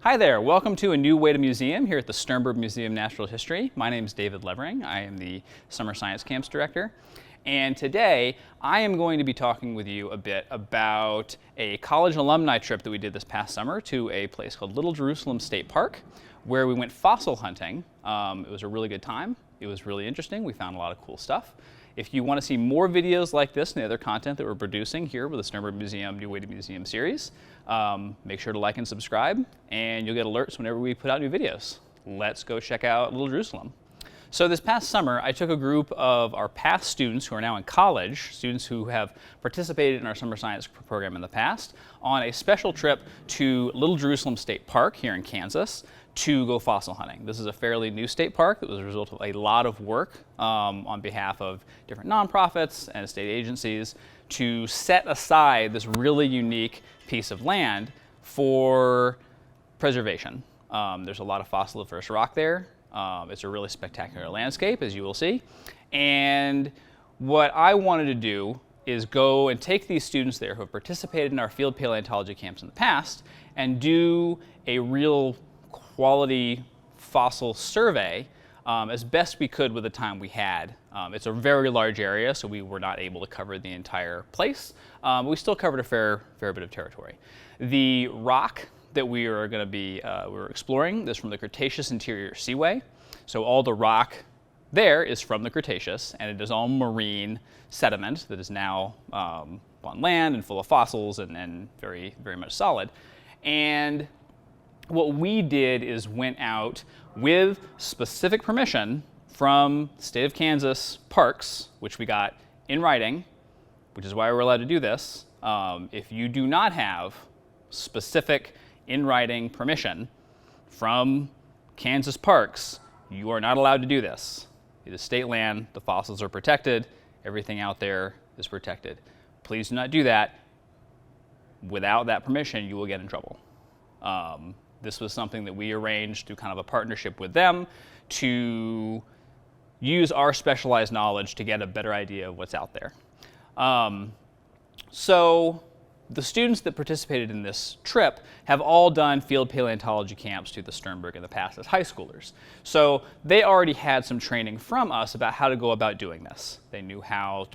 Hi there, welcome to A New Way to Museum here at the Sternberg Museum of Natural History. My name is David Levering. I am the Summer Science Camps Director. And today I am going to be talking with you a bit about a college alumni trip that we did this past summer to a place called Little Jerusalem State Park, where we went fossil hunting. It was a really good time. It was really interesting. We found a lot of cool stuff. If you want to see more videos like this and the other content that we're producing here with the Sternberg Museum New Way to Museum series, make sure to like and subscribe, and you'll get alerts whenever we put out new videos. Let's go check out Little Jerusalem. So this past summer, I took a group of our past students who are now in college, students who have participated in our summer science program in the past, on a special trip to Little Jerusalem State Park here in Kansas to go fossil hunting. This is a fairly new state park that was a result of a lot of work on behalf of different nonprofits and state agencies to set aside this really unique piece of land for preservation. There's a lot of fossiliferous rock there. It's a really spectacular landscape, as you will see. And what I wanted to do is go and take these students there who have participated in our field paleontology camps in the past and do a real quality fossil survey as best we could with the time we had. It's a very large area, so we were not able to cover the entire place. But we still covered a fair bit of territory. The rock that we are going to be exploring is from the Cretaceous Interior Seaway. So all the rock there is from the Cretaceous, and it is all marine sediment that is now on land and full of fossils and very much solid. And what we did is went out with specific permission from the state of Kansas parks, which we got in writing, which is why we're allowed to do this. If you do not have specific in writing permission from Kansas parks, you are not allowed to do this. It is state land, the fossils are protected, everything out there is protected. Please do not do that. Without that permission, you will get in trouble. This was something that we arranged through kind of a partnership with them to use our specialized knowledge to get a better idea of what's out there. So the students that participated in this trip have all done field paleontology camps through the Sternberg in the past as high schoolers. So they already had some training from us about how to go about doing this. They knew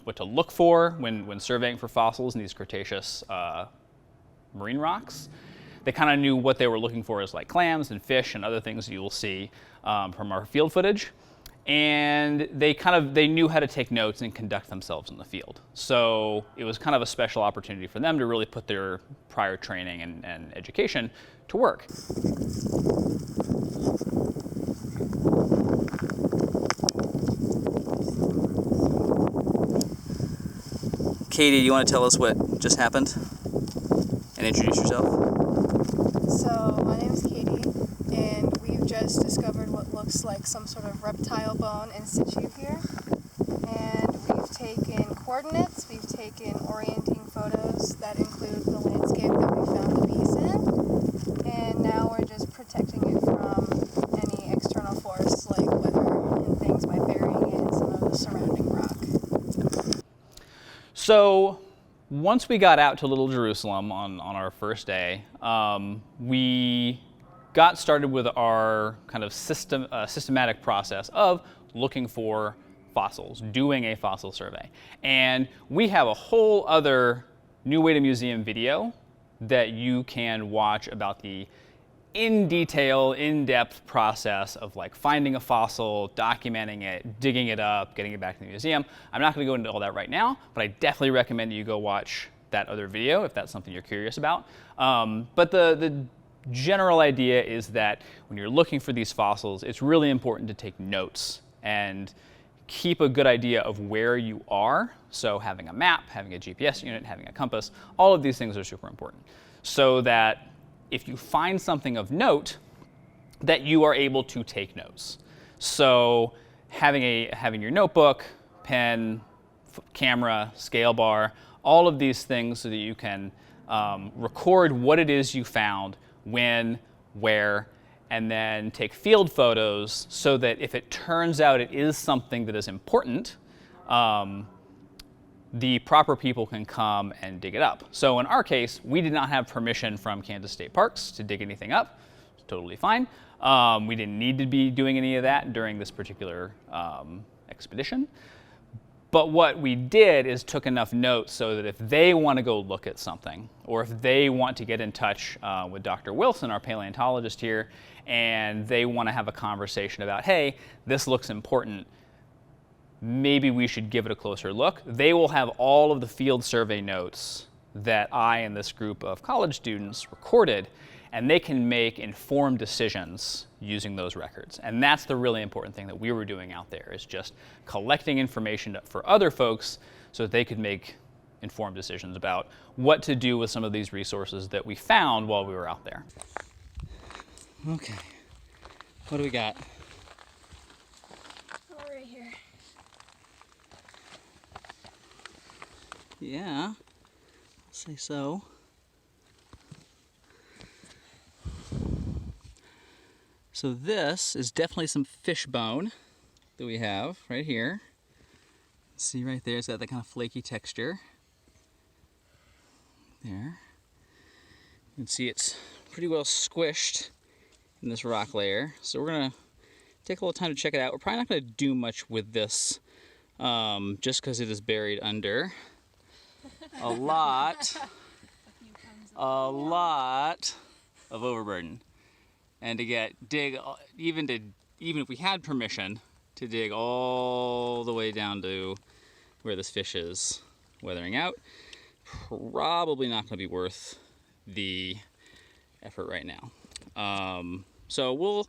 what to look for when surveying for fossils in these Cretaceous marine rocks. They kind of knew what they were looking for as like clams and fish and other things you will see from our field footage. And they knew how to take notes and conduct themselves in the field. So it was kind of a special opportunity for them to really put their prior training and education to work. Katie, do you want to tell us what just happened and introduce yourself? So my name is Katie, and we've just discovered what looks like some sort of reptile bone in situ here. And we've taken coordinates, we've taken orienting photos that include the landscape that we found the piece in, and now we're just protecting it from any external force like weather and things by burying it in some of the surrounding rock. So once we got out to Little Jerusalem on our first day, we got started with our kind of systematic process of looking for fossils, doing a fossil survey. And we have a whole other New Way to Museum video that you can watch about the in-detail, in-depth process of like finding a fossil, documenting it, digging it up, getting it back to the museum. I'm not going to go into all that right now, but I definitely recommend that you go watch that other video if that's something you're curious about. But the general idea is that when you're looking for these fossils, it's really important to take notes and keep a good idea of where you are. So having a map, having a GPS unit, having a compass, all of these things are super important. So that if you find something of note, that you are able to take notes. So having your notebook, pen, camera, scale bar, all of these things so that you can record what it is you found, when, where, and then take field photos so that if it turns out it is something that is important, the proper people can come and dig it up. So in our case, we did not have permission from Kansas State Parks to dig anything up. totally fine. We didn't need to be doing any of that during this particular expedition. But what we did is took enough notes so that if they want to go look at something, or if they want to get in touch with Dr. Wilson, our paleontologist here, and they want to have a conversation about, hey, this looks important, maybe we should give it a closer look, they will have all of the field survey notes that I and this group of college students recorded, and they can make informed decisions using those records. And that's the really important thing that we were doing out there, is just collecting information for other folks so that they could make informed decisions about what to do with some of these resources that we found while we were out there. Okay, what do we got? Oh, right here. Yeah, I'll say so. So this is definitely some fish bone that we have right here. See right there, it's got that kind of flaky texture. There. You can see it's pretty well squished in this rock layer. So we're gonna take a little time to check it out. We're probably not gonna do much with this just because it is buried under a lot of overburden. And to dig even if we had permission to dig all the way down to where this fish is weathering out, probably not going to be worth the effort right now. So we'll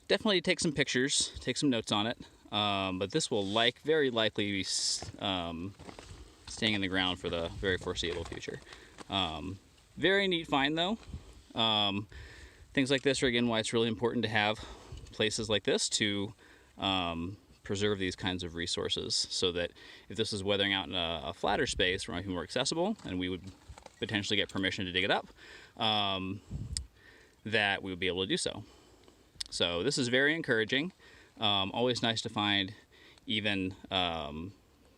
definitely take some pictures, take some notes on it, but this will very likely be staying in the ground for the very foreseeable future. Very neat find though. Things like this are, again, why it's really important to have places like this to preserve these kinds of resources, so that if this is weathering out in a flatter space where it might be more accessible and we would potentially get permission to dig it up, that we would be able to do so. So this is very encouraging. Always nice to find even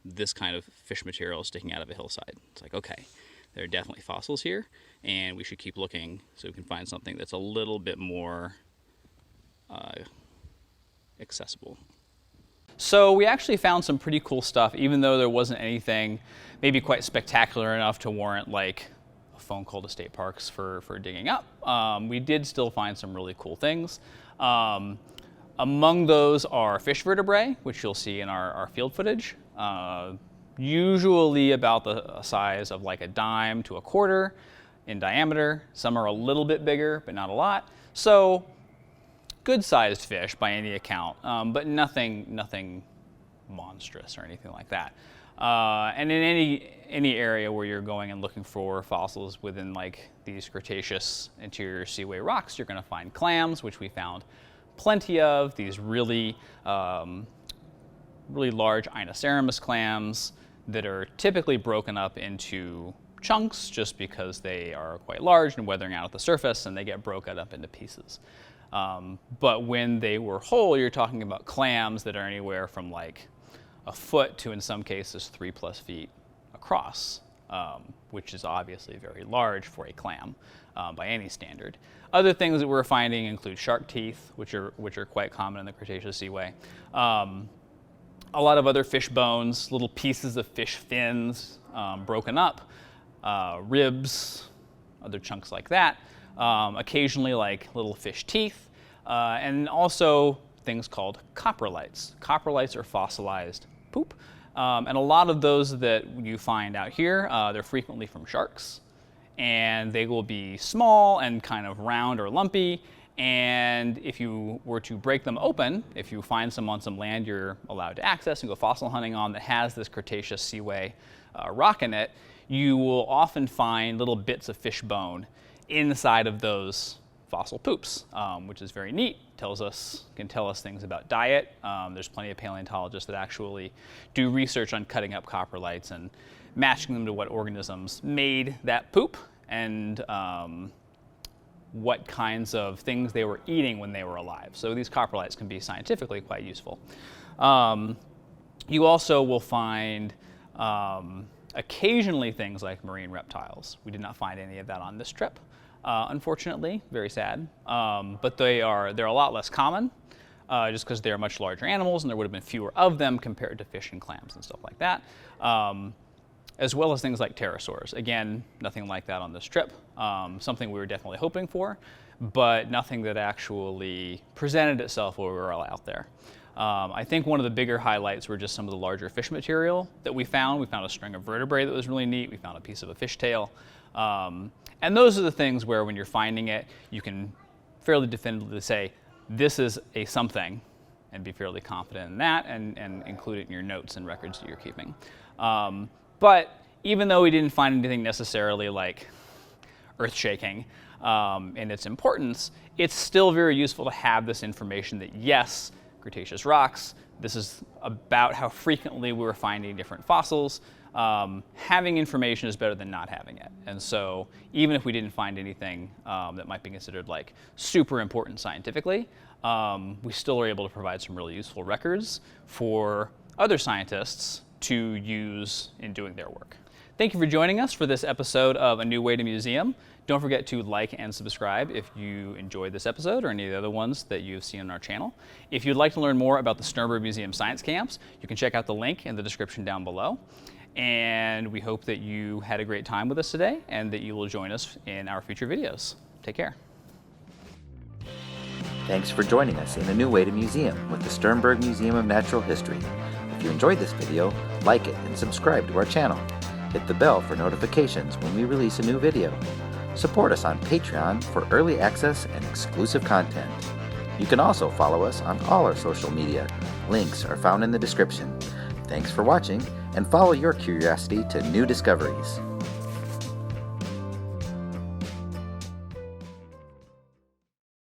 this kind of fish material sticking out of a hillside. It's like, okay, there are definitely fossils here, and we should keep looking so we can find something that's a little bit more accessible. So we actually found some pretty cool stuff, even though there wasn't anything maybe quite spectacular enough to warrant like a phone call to state parks for digging up. We did still find some really cool things. Among those are fish vertebrae, which you'll see in our field footage. Usually about the size of like a dime to a quarter in diameter. Some are a little bit bigger, but not a lot. So good-sized fish by any account, but nothing monstrous or anything like that. And in any area where you're going and looking for fossils within like these Cretaceous interior seaway rocks, you're going to find clams, which we found plenty of. These really large Inoceremus clams that are typically broken up into chunks just because they are quite large and weathering out at the surface, and they get broken up into pieces. But when they were whole, you're talking about clams that are anywhere from like a foot to, in some cases, 3+ feet across, which is obviously very large for a clam by any standard. Other things that we're finding include shark teeth, which are quite common in the Cretaceous seaway. A lot of other fish bones, little pieces of fish fins broken up, ribs, other chunks like that. Occasionally like little fish teeth, and also things called coprolites. Coprolites are fossilized poop, and a lot of those that you find out here, they're frequently from sharks, and they will be small and kind of round or lumpy, and if you were to break them open, if you find some on some land you're allowed to access and go fossil hunting on that has this Cretaceous seaway rock in it, you will often find little bits of fish bone inside of those fossil poops, which is very neat. Can tell us things about diet. There's plenty of paleontologists that actually do research on cutting up coprolites and matching them to what organisms made that poop and what kinds of things they were eating when they were alive. So these coprolites can be scientifically quite useful. You also will find occasionally things like marine reptiles. We did not find any of that on this trip. unfortunately, very sad. But they're a lot less common, just because they're much larger animals and there would have been fewer of them compared to fish and clams and stuff like that. As well as things like pterosaurs. Again, nothing like that on this trip. Something we were definitely hoping for, but nothing that actually presented itself while we were all out there. I think one of the bigger highlights were just some of the larger fish material that we found. We found a string of vertebrae that was really neat. We found a piece of a fishtail. And those are the things where when you're finding it, you can fairly definitively say, this is a something, and be fairly confident in that and include it in your notes and records that you're keeping. But even though we didn't find anything necessarily like earth-shaking in its importance, it's still very useful to have this information that yes, Cretaceous rocks, this is about how frequently we were finding different fossils. Having information is better than not having it. And so even if we didn't find anything that might be considered like super important scientifically, we still are able to provide some really useful records for other scientists to use in doing their work. Thank you for joining us for this episode of A New Way to Museum. Don't forget to like and subscribe if you enjoyed this episode or any of the other ones that you've seen on our channel. If you'd like to learn more about the Sternberg Museum Science Camps, you can check out the link in the description down below. And we hope that you had a great time with us today and that you will join us in our future videos. Take care. Thanks for joining us in A New Way to Museum with the Sternberg Museum of Natural History. If you enjoyed this video, like it and subscribe to our channel. Hit the bell for notifications when we release a new video. Support us on Patreon for early access and exclusive content. You can also follow us on all our social media. Links are found in the description. Thanks for watching, and follow your curiosity to new discoveries.